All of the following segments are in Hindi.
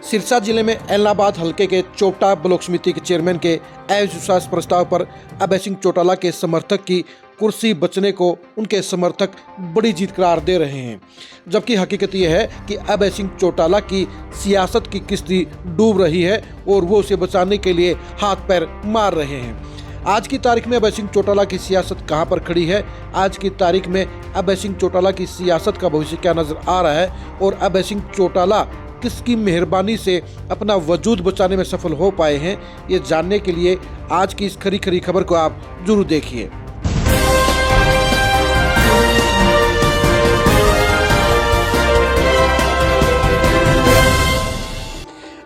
सिरसा जिले में एलनाबाद हलके के चोपटा ब्लॉक समिति के चेयरमैन के अविश्वास प्रस्ताव पर अभय सिंह चौटाला के समर्थक की कुर्सी बचने को उनके समर्थक बड़ी जीत करार दे रहे हैं, जबकि हकीकत यह है कि अभय सिंह चौटाला की सियासत की किश्ती डूब रही है और वो उसे बचाने के लिए हाथ पैर मार रहे हैं। आज की तारीख में अभय सिंह चौटाला की सियासत कहां पर खड़ी है, आज की तारीख में अभय सिंह चौटाला की सियासत का भविष्य क्या नजर आ रहा है और अभय सिंह चौटाला किसकी मेहरबानी से अपना वजूद बचाने में सफल हो पाए हैं, ये जानने के लिए आज की इस खरी खरी खबर को आप जरूर देखिए।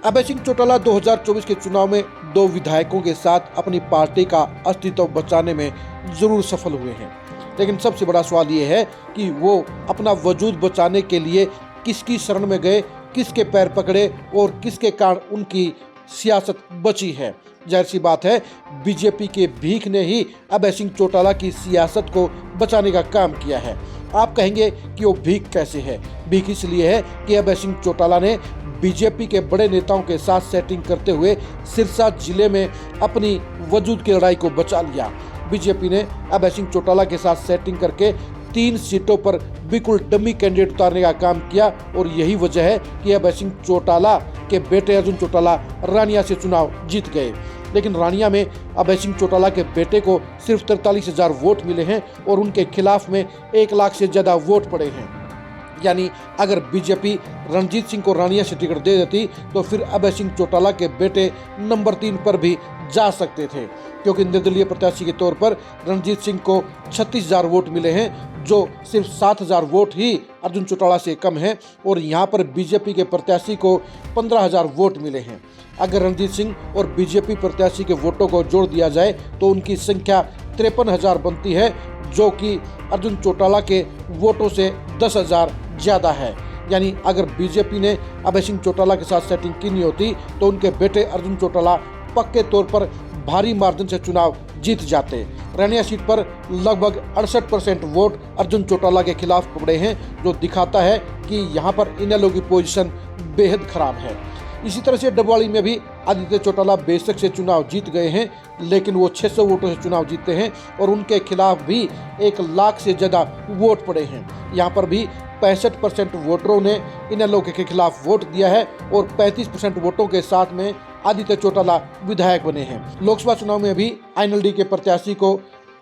अभय सिंह चौटाला 2024 के चुनाव में 2 विधायकों के साथ अपनी पार्टी का अस्तित्व बचाने में जरूर सफल हुए हैं, लेकिन सबसे बड़ा सवाल ये है कि वो अपना वजूद बचाने के लिए किसकी शरण में गए, किसके पैर पकड़े और किसके कारण उनकी सियासत बची है। जाहिर सी बात है, बीजेपी के भीख ने ही अभय सिंह चौटाला की सियासत को बचाने का काम किया है। आप कहेंगे कि वो भीख कैसे है? भीख इसलिए है कि अभय सिंह चौटाला ने बीजेपी के बड़े नेताओं के साथ सेटिंग करते हुए सिरसा जिले में अपनी वजूद की लड़ाई को बचा लिया। बीजेपी ने अभय सिंह चौटाला के साथ सेटिंग करके 3 सीटों पर बिल्कुल डमी कैंडिडेट उतारने का काम किया और यही वजह है कि अभय सिंह चौटाला के बेटे अर्जुन चौटाला रानिया से चुनाव जीत गए। लेकिन रानिया में अभय सिंह चौटाला के बेटे को सिर्फ 43,000 वोट मिले हैं और उनके खिलाफ में 1 लाख से ज्यादा वोट पड़े हैं। यानी अगर बीजेपी रणजीत सिंह को रानिया से टिकट दे देती तो फिर अभय सिंह चौटाला के बेटे नंबर 3 पर भी जा सकते थे, क्योंकि निर्दलीय प्रत्याशी के तौर पर रणजीत सिंह को 36,000 वोट मिले हैं, जो सिर्फ 7,000 वोट ही अर्जुन चौटाला से कम है और यहाँ पर बीजेपी के प्रत्याशी को 15,000 वोट मिले हैं। अगर रणजीत सिंह और बीजेपी प्रत्याशी के वोटों को जोड़ दिया जाए तो उनकी संख्या 53,000 बनती है, जो कि अर्जुन चौटाला के वोटों से 10,000 ज़्यादा है। यानी अगर बीजेपी ने अभय सिंह चौटाला के साथ सेटिंग की नहीं होती तो उनके बेटे अर्जुन चौटाला पक्के तौर पर भारी मार्जिन से चुनाव जीत जाते। रानिया सीट पर लगभग 68% वोट अर्जुन चौटाला के खिलाफ पड़े हैं, जो दिखाता है कि यहाँ पर इनेलो की पोजीशन बेहद खराब है। इसी तरह से डबवाली में भी आदित्य चौटाला बेशक से चुनाव जीत गए हैं, लेकिन वो 600 वोटों से चुनाव जीते हैं और उनके खिलाफ भी 1 लाख से ज़्यादा वोट पड़े हैं। यहाँ पर भी 65% वोटरों ने इनेलो के खिलाफ वोट दिया है और 35% वोटों के साथ में आदित्य चौटाला विधायक बने हैं। लोकसभा चुनाव में भी आईएनएलडी के प्रत्याशी को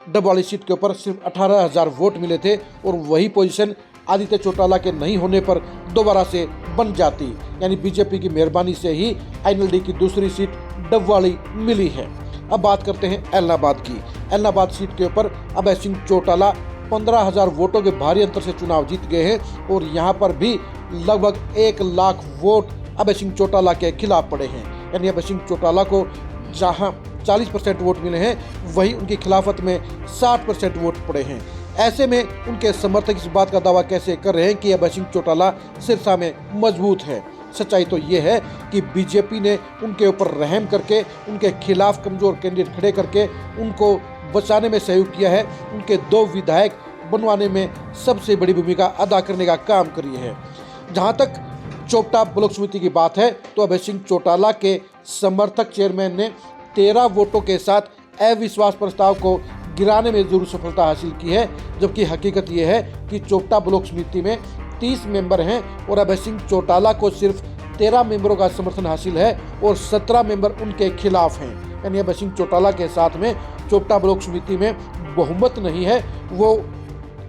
डबवाली सीट के ऊपर सिर्फ 18,000 वोट मिले थे और वही पोजीशन आदित्य चौटाला के नहीं होने पर दोबारा से बन जाती। यानी बीजेपी की मेहरबानी से ही आईएनएलडी की दूसरी सीट डबवाली मिली है। अब बात करते हैं एलनाबाद की। एलनाबाद सीट के ऊपर अभय सिंह चौटाला 15,000 वोटों के भारी अंतर से चुनाव जीत गए हैं और यहाँ पर भी लगभग 1 लाख वोट अभय सिंह चौटाला के खिलाफ पड़े हैं। यानी अभय सिंह चौटाला को जहाँ 40% वोट मिले हैं, वहीं उनकी खिलाफत में 60% वोट पड़े हैं। ऐसे में उनके समर्थक इस बात का दावा कैसे कर रहे हैं कि अभय सिंह चौटाला सिरसा में मजबूत है? सच्चाई तो ये है कि बीजेपी ने उनके ऊपर रहम करके उनके खिलाफ कमजोर कैंडिडेट खड़े करके उनको बचाने में सहयोग किया है। उनके 2 विधायक बनवाने में सबसे बड़ी भूमिका अदा करने का काम करी है। जहाँ तक चोपटा ब्लॉक समिति की बात है तो अभय सिंह चौटाला के समर्थक चेयरमैन ने 13 वोटों के साथ अविश्वास प्रस्ताव को गिराने में जरूर सफलता हासिल की है, जबकि हकीकत यह है कि चोपटा ब्लॉक समिति में 30 मेंबर हैं और अभय सिंह चौटाला को सिर्फ 13 मेंबरों का समर्थन हासिल है और 17 मेंबर उनके खिलाफ हैं। यानी अभय सिंह चौटाला के साथ में चोपटा ब्लॉक समिति में बहुमत नहीं है, वो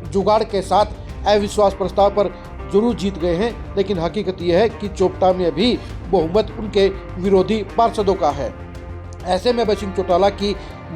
जुगाड़ के साथ अविश्वास प्रस्ताव पर जरूर जीत गए हैं, लेकिन हकीकत यह है कि चोपटा में भी बहुमत उनके विरोधी पार्षदों का है। ऐसे में अभय सिंह चौटाला की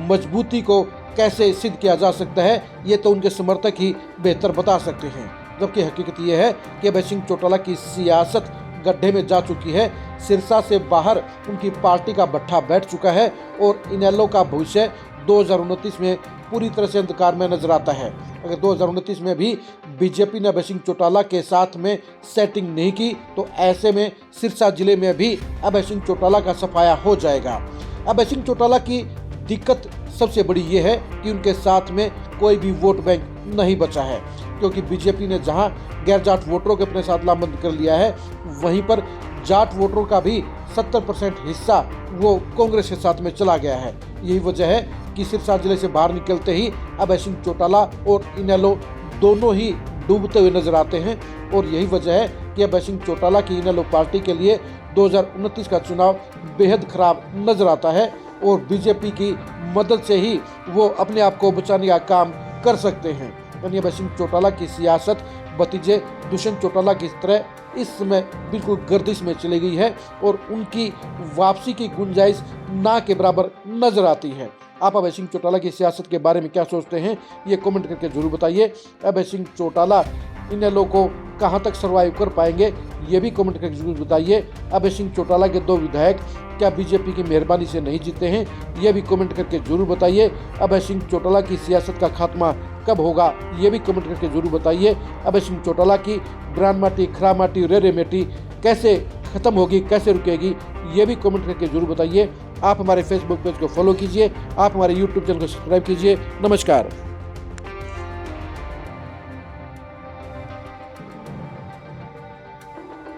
मजबूती को कैसे सिद्ध किया जा सकता है, ये तो उनके समर्थक ही बेहतर बता सकते हैं। जबकि हकीकत यह है कि अभय सिंह चौटाला की सियासत गड्ढे में जा चुकी है। सिरसा से बाहर उनकी पार्टी का भट्ठा बैठ चुका है और इनेलो का भविष्य 2029 में पूरी तरह से अंधकार में नजर आता है। अगर 2029 में भी बीजेपी ने अभय सिंह चौटाला के साथ में सेटिंग नहीं की तो ऐसे में सिरसा जिले में भी अभय सिंह चौटाला का सफाया हो जाएगा। अभय सिंह चौटाला की दिक्कत सबसे बड़ी ये है कि उनके साथ में कोई भी वोट बैंक नहीं बचा है, क्योंकि बीजेपी ने जहां गैर जाट वोटरों के अपने साथ लामबंद कर लिया है, वहीं पर जाट वोटरों का भी 70% हिस्सा वो कांग्रेस के साथ में चला गया है। यही वजह है कि सिरसा जिले से बाहर निकलते ही अभय सिंह चौटाला और इनेलो दोनों ही डूबते हुए नजर आते हैं। और यही वजह है कि अभय सिंह चौटाला की इनेलो पार्टी के लिए 2029 का चुनाव बेहद खराब नजर आता है और बीजेपी की मदद से ही वो अपने आप को बचाने का काम कर सकते हैं। यानी अभय सिंह चौटाला की सियासत भतीजे दुष्यंत चौटाला की तरह इस समय बिल्कुल गर्दिश में चली गई है और उनकी वापसी की गुंजाइश ना के बराबर नजर आती है। आप अभय सिंह चौटाला की सियासत के बारे में क्या सोचते हैं, ये कमेंट करके जरूर बताइए। अभय सिंह चौटाला इनेलो को कहां तक सर्वाइव कर पाएंगे, ये भी कमेंट करके जरूर बताइए। अभय सिंह चौटाला के 2 विधायक क्या बीजेपी की मेहरबानी से नहीं जीते हैं, ये भी कमेंट करके जरूर बताइए। अभय सिंह चौटाला की सियासत का खात्मा कब होगा, ये भी कमेंट करके जरूर बताइए। अभय सिंह चौटाला की ब्रांड माटी, खरा माटी, रेरे मेटी कैसे खत्म होगी, कैसे रुकेगी, ये भी कमेंट करके जरूर बताइए। आप हमारे फेसबुक पेज को फॉलो कीजिए, आप हमारे यूट्यूब चैनल को सब्सक्राइब कीजिए। नमस्कार।